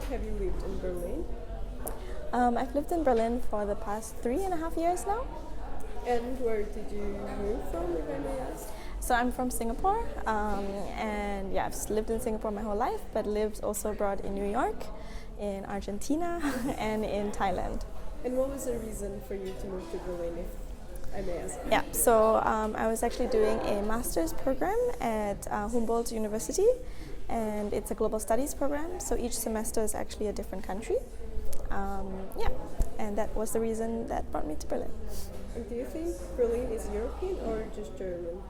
have you lived in Berlin? I've lived in Berlin for the past 3.5 years now. And where did you move from, if I may ask? So I'm from Singapore, and yeah, I've lived in Singapore my whole life, but lived also abroad in New York, in Argentina, and in Thailand. And what was the reason for you to move to Berlin, if I may ask? Yeah, so I was actually doing a master's program at Humboldt University, and it's a global studies program, so each semester is actually a different country. Yeah, and that was the reason that brought me to Berlin. And do you think Berlin is European or just German?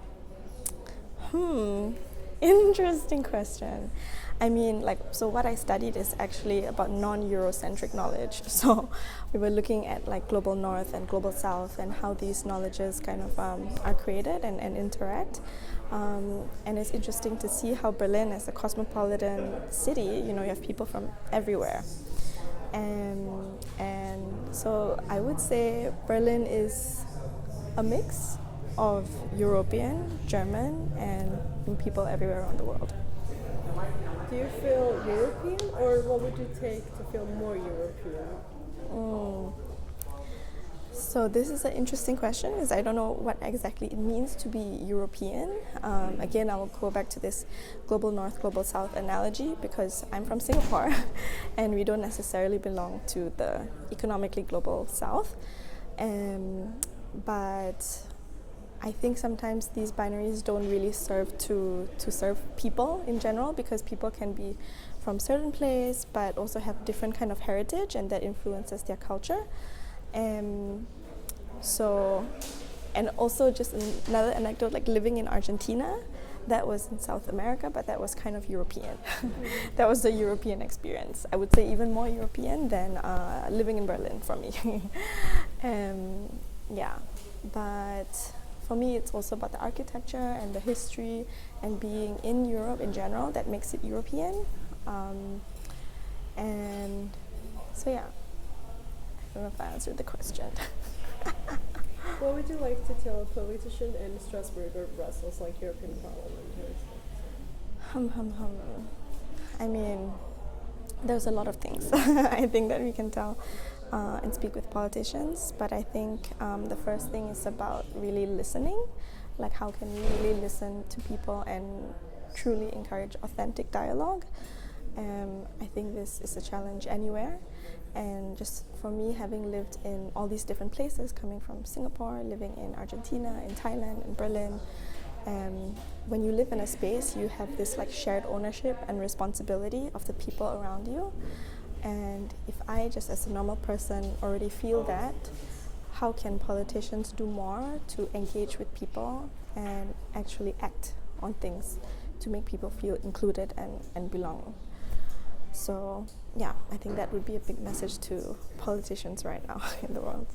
Interesting question. I mean, so what I studied is actually about non-Eurocentric knowledge. So we were looking at global North and global South and how these knowledges kind of are created and interact. And it's interesting to see how Berlin, as a cosmopolitan city, you have people from everywhere. And so I would say Berlin is a mix of European, German, and people everywhere around the world. Do you feel European, or what would you take to feel more European? So this is an interesting question, because I don't know what exactly it means to be European. Again, I will go back to this global North, global South analogy, because I'm from Singapore and we don't necessarily belong to the economically global South. But I think sometimes these binaries don't really serve to serve people in general, because people can be from certain place but also have different kind of heritage, and that influences their culture. And also just another anecdote, living in Argentina, that was in South America, but that was kind of European. That was the European experience. I would say even more European than living in Berlin for me. Yeah, but for me it's also about the architecture and the history and being in Europe in general that makes it European. And so yeah, I don't know if I answered the question. What would you like to tell a politician in Strasbourg or Brussels, like European Parliament? I mean, there's a lot of things I think that we can tell and speak with politicians, but I think the first thing is about really listening. How can we really listen to people and truly encourage authentic dialogue? I think this is a challenge anywhere. And just for me, having lived in all these different places, coming from Singapore, living in Argentina, in Thailand, in Berlin, when you live in a space, you have this shared ownership and responsibility of the people around you. And if I, just as a normal person, already feel that, how can politicians do more to engage with people and actually act on things to make people feel included and belong? So yeah, I think that would be a big message to politicians right now in the world.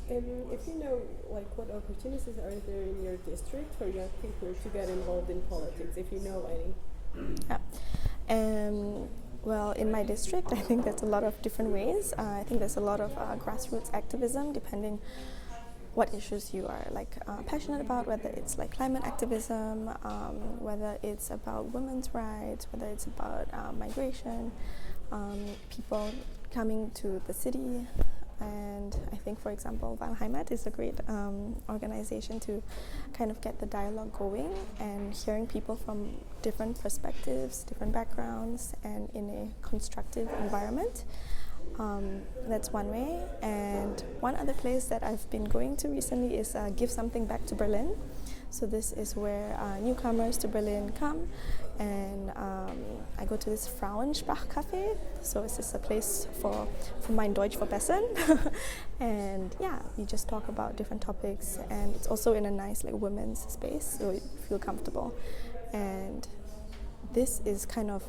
And if you know, what opportunities are there in your district for young people to get involved in politics, if you know any? Yeah. Well, in my district, I think there's a lot of different ways. I think there's a lot of grassroots activism, depending what issues you are passionate about, whether it's climate activism, whether it's about women's rights, whether it's about migration, people coming to the city. And I think, for example, Wahlheimat is a great organization to kind of get the dialogue going and hearing people from different perspectives, different backgrounds, and in a constructive environment. That's one way. And one other place that I've been going to recently is Give Something Back to Berlin. So this is where newcomers to Berlin come, and I go to this Frauensprach Café. So it's just a place for mein Deutsch verbessern. And yeah, we just talk about different topics, and it's also in a nice women's space, so you feel comfortable. And this is kind of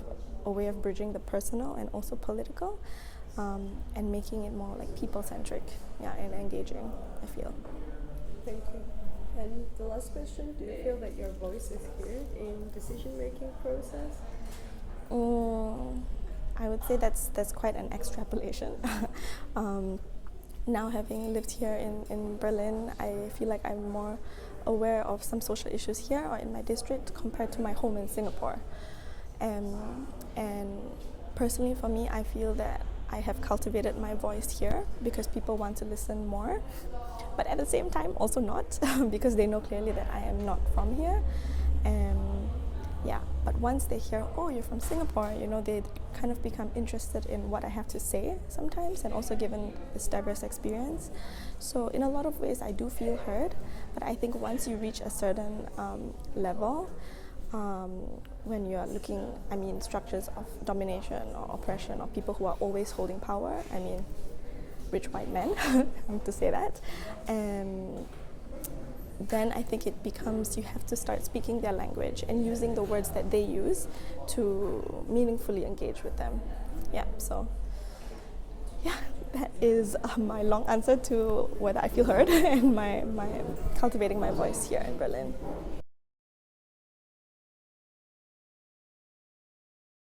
a way of bridging the personal and also political, and making it more people-centric, and engaging, I feel. Thank you. And the last question, do you feel that your voice is heard in decision-making process? I would say that's quite an extrapolation. Now, having lived here in Berlin, I feel like I'm more aware of some social issues here or in my district compared to my home in Singapore. And personally for me, I feel that I have cultivated my voice here because people want to listen more, but at the same time also not because they know clearly that I am not from here. But once they hear, oh, you're from Singapore, they kind of become interested in what I have to say sometimes, and also given this diverse experience. So in a lot of ways I do feel heard, but I think once you reach a certain level, when you're looking, structures of domination or oppression, or people who are always holding power, rich white men, to say that, then I think it becomes, you have to start speaking their language and using the words that they use to meaningfully engage with them. That is my long answer to whether I feel heard and my cultivating my voice here in Berlin.